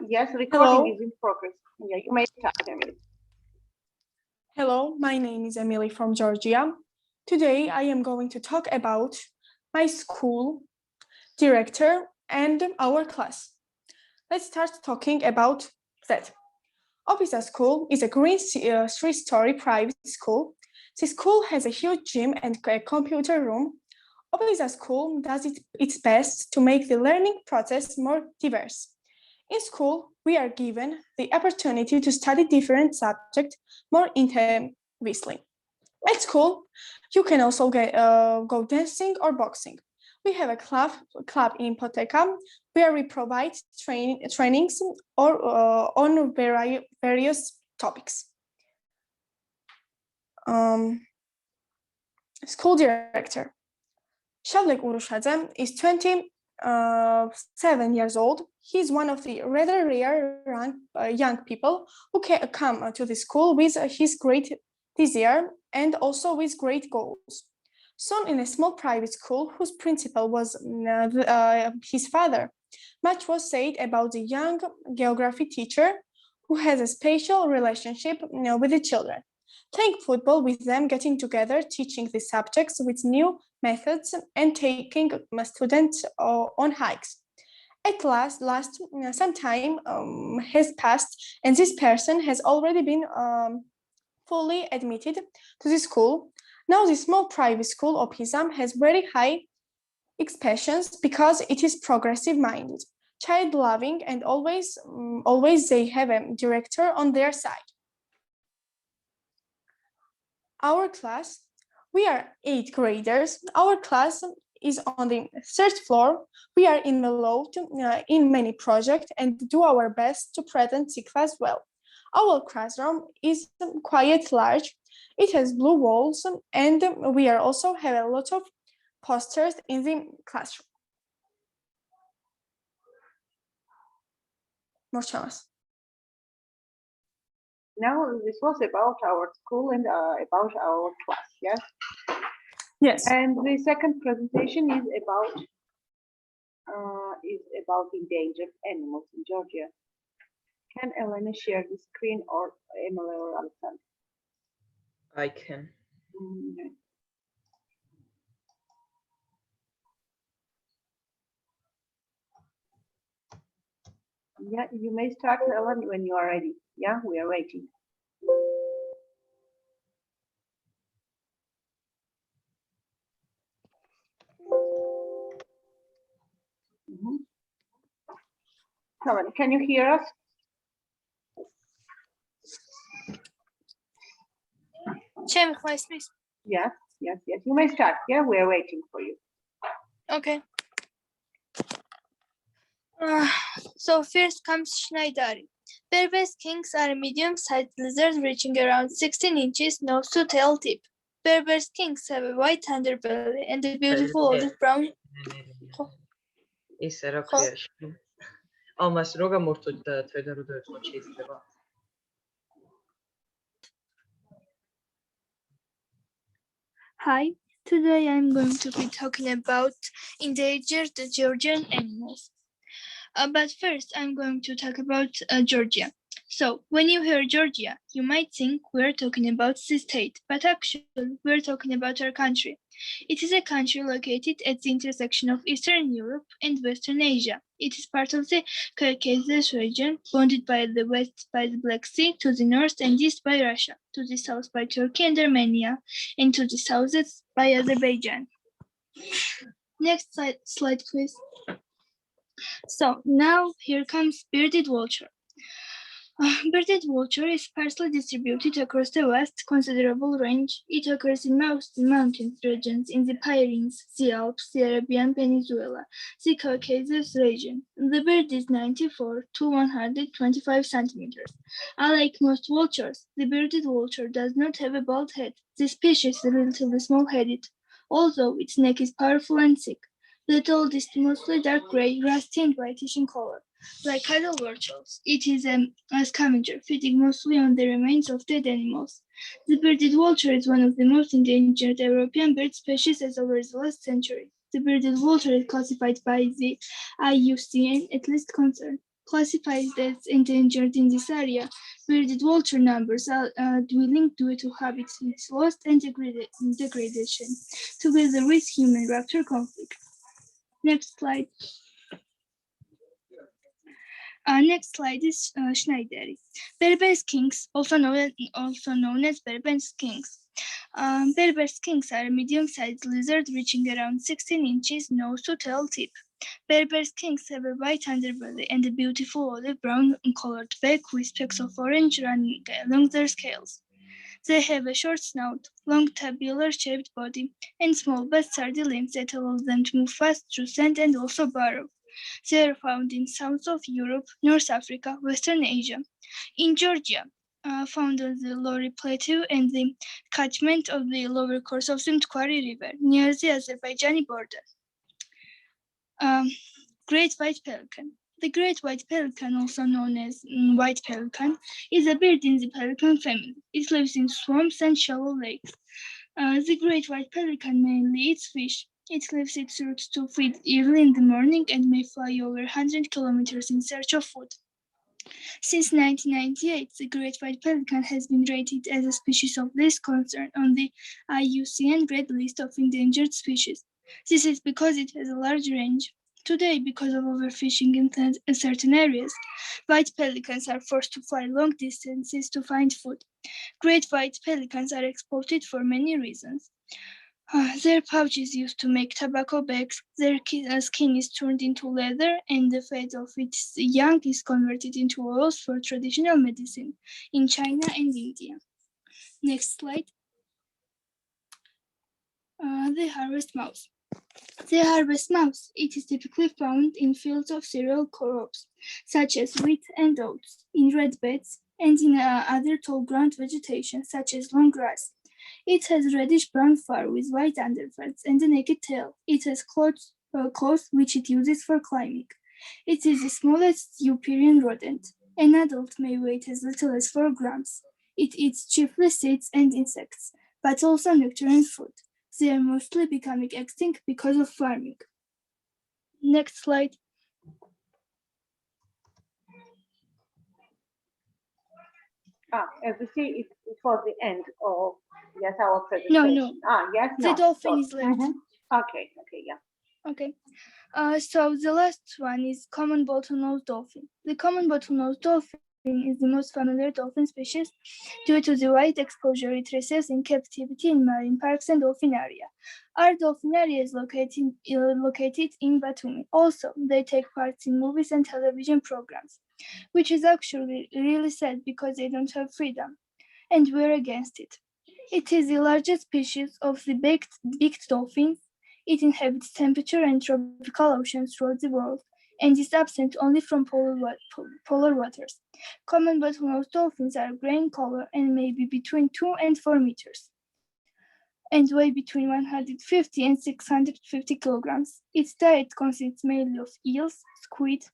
Yes, recording Hello. is in progress. Yeah, you may start, Emily. Hello, my name is Emily from Georgia. Today I am going to talk about my school, director, and our class. Let's start talking about that. Opiza School is a green three-story private school. The school has a huge gym and a computer room. Opiza School does its best to make the learning process more diverse. In school, we are given the opportunity to study different subjects more intensively. At school, you can also go dancing or boxing. We have a club in Poteca where we provide trainings on various topics. School director. Shavlek Urushadze is 27 years old. He's one of the rather rare young people who can come to the school with his great desire and also with great goals. Soon in a small private school whose principal was his father, much was said about the young geography teacher who has a special relationship with the children. Playing football with them, getting together, teaching the subjects with new methods, and taking students on hikes. At last some time has passed, and this person has already been fully admitted to the school. Now, the small private school Opiza has very high expectations because it is progressive minded, child loving, and always they have a director on their side. Our class, we are 8th graders. Our class is on the third floor. We are involved in many projects and do our best to present the class well. Our classroom is quite large. It has blue walls and we are also have a lot of posters in the classroom. Morchamas. Now, this was about our school and about our class, yes? Yes. And the second presentation is about endangered animals in Georgia. Can Elena share the screen or Emily or Alexander? I can. Okay. Yeah, you may start, Ellen, when you are ready. Yeah, we are waiting. Helen, can you hear us? Yes, yes, yes. You may start. Yeah, we are waiting for you. Okay. So first comes Schneidari. Berbers kings are a medium-sized lizard reaching around 16 inches nose to tail tip. Berbers kings have a white underbelly and a beautiful olive brown. ის რა ქვია? ამას როგორ მორთოთ და თვედა რო დაეწყოთ შეიძლება? Hi, today I'm going to be talking about endangered Georgian animals. But first, I'm going to talk about Georgia. So, when you hear Georgia, you might think we're talking about the state, but actually, we're talking about our country. It is a country located at the intersection of Eastern Europe and Western Asia. It is part of the Caucasus region, bounded by the west by the Black Sea, to the north and east by Russia, to the south by Turkey and Armenia, and to the southeast by Azerbaijan. Next slide, please. So now here comes bearded vulture. Bearded vulture is sparsely distributed across the vast, considerable range. It occurs in most mountain regions in the Pyrenees, the Alps, the Arabian Peninsula, the Caucasus region. The bird is 94 to 125 centimeters. Unlike most vultures, the bearded vulture does not have a bald head. The species is relatively small-headed, although its neck is powerful and thick. The adult is mostly dark gray, rusty and whitish in color. Like other vultures, it is a scavenger, feeding mostly on the remains of dead animals. The bearded vulture is one of the most endangered European bird species as over the last century. The bearded vulture is classified by the IUCN at least concern classified as endangered in this area, where the vulture numbers are dwindling due to habitat loss and degradation, together with human-raptor conflict. Next slide. Next slide is Schneideri. Berber skinks, also known as Berber skinks. Berber skinks are a medium-sized lizard reaching around 16 inches nose to tail tip. Berber skinks have a white underbelly and a beautiful olive brown colored back with specks of orange running along their scales. They have a short snout, long tabular-shaped body, and small but sturdy limbs that allow them to move fast through sand and also burrow. They are found in South of Europe, North Africa, Western Asia. In Georgia, found on the Lori Plateau and the catchment of the lower course of the Mtkvari River near the Azerbaijani border. Great white pelican. The great white pelican, also known as white pelican, is a bird in the pelican family. It lives in swamps and shallow lakes. The great white pelican mainly eats fish. It leaves its roots to feed early in the morning and may fly over 100 kilometers in search of food. Since 1998, the great white pelican has been rated as a species of least concern on the IUCN Red List of Endangered Species. This is because it has a large range. Today, because of overfishing in certain areas, white pelicans are forced to fly long distances to find food. Great white pelicans are exported for many reasons. Their pouch is used to make tobacco bags, their skin is turned into leather, and the fat of its young is converted into oils for traditional medicine in China and India. Next slide. The harvest mouse. The harvest mouse. It is typically found in fields of cereal crops, such as wheat and oats, in red beds, and in other tall ground vegetation, such as long grass. It has reddish-brown fur with white underparts and a naked tail. It has claws which it uses for climbing. It is the smallest European rodent. An adult may weigh as little as 4 grams. It eats chiefly seeds and insects, but also nectar and fruit. They are mostly becoming extinct because of farming. Next slide. As you see, it was the end of our presentation. No. Yes, The dolphin sorry. is left. Okay, yeah. Okay. So the last one is common bottlenose dolphin. The common bottlenose dolphin is the most familiar dolphin species due to the wide exposure it receives in captivity in marine parks and dolphinaria. Our dolphinaria is located in Batumi. Also, they take part in movies and television programs, which is actually really sad because they don't have freedom, and we're against it. It is the largest species of the beaked dolphins. It inhabits temperature and tropical oceans throughout the world and is absent only from polar waters. Common bottlenose dolphins are gray in color and may be between 2 and 4 meters and weigh between 150 and 650 kilograms. Its diet consists mainly of eels, squid,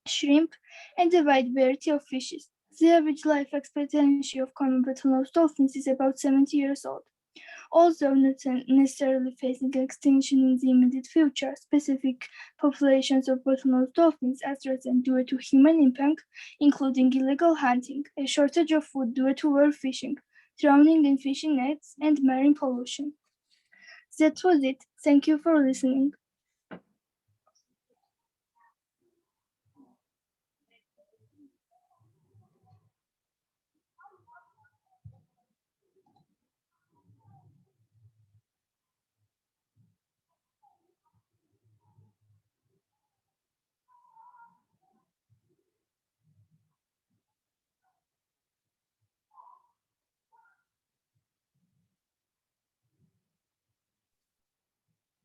shrimp, and a wide variety of fishes. The average life expectancy of common bottlenose dolphins is about 70 years old. Although not necessarily facing extinction in the immediate future, specific populations of bottlenose dolphins are threatened due to human impact, including illegal hunting, a shortage of food due to overfishing, drowning in fishing nets, and marine pollution. That was it. Thank you for listening.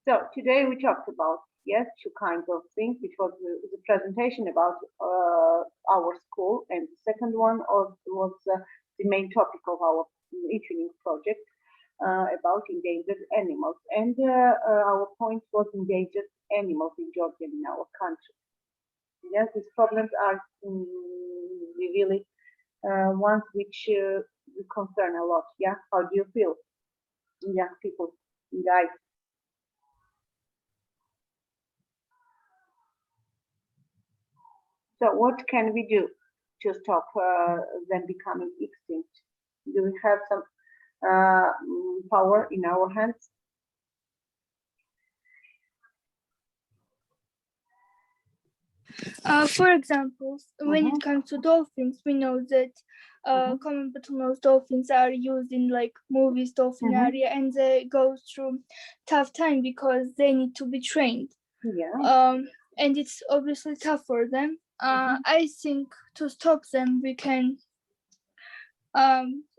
So today we talked about, two kinds of things, which was the presentation about our school, and the second one was the main topic of our evening project about endangered animals. And our point was endangered animals in Georgia, in our country. Yes, these problems are really ones which concern a lot. Yeah, how do you feel, young people, guys? So what can we do to stop them becoming extinct? Do we have some power in our hands? For example, when it comes to dolphins, we know that common bottlenose dolphins are used in like movies, dolphinary, and they go through tough time because they need to be trained. Yeah. And it's obviously tough for them. I think to stop them, we can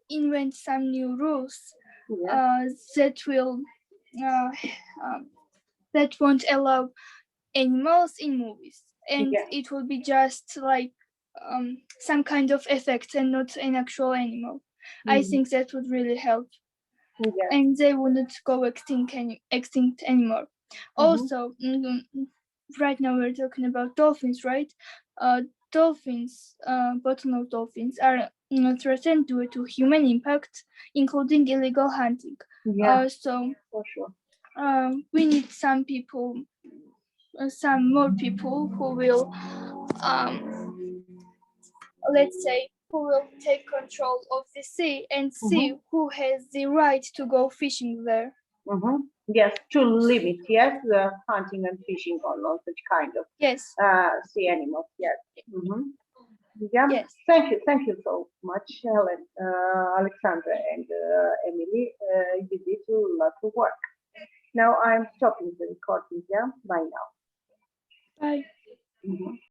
invent some new rules that will that won't allow animals in movies, and it will be just like some kind of effect and not an actual animal. I think that would really help, and they wouldn't go extinct anymore. Also, right now we're talking about dolphins, right? Dolphins, bottlenose dolphins are threatened due to human impact, including illegal hunting. So for sure. we need some more people who will, let's say, who will take control of the sea and see who has the right to go fishing there. Yes, to limit, the hunting and fishing on such kind of sea animals. Yes. Yeah. Yes. Thank you so much, Helen, Alexandra, and Emily. You did a lot of work. Now I'm stopping the recording. Yeah. Bye now. Bye.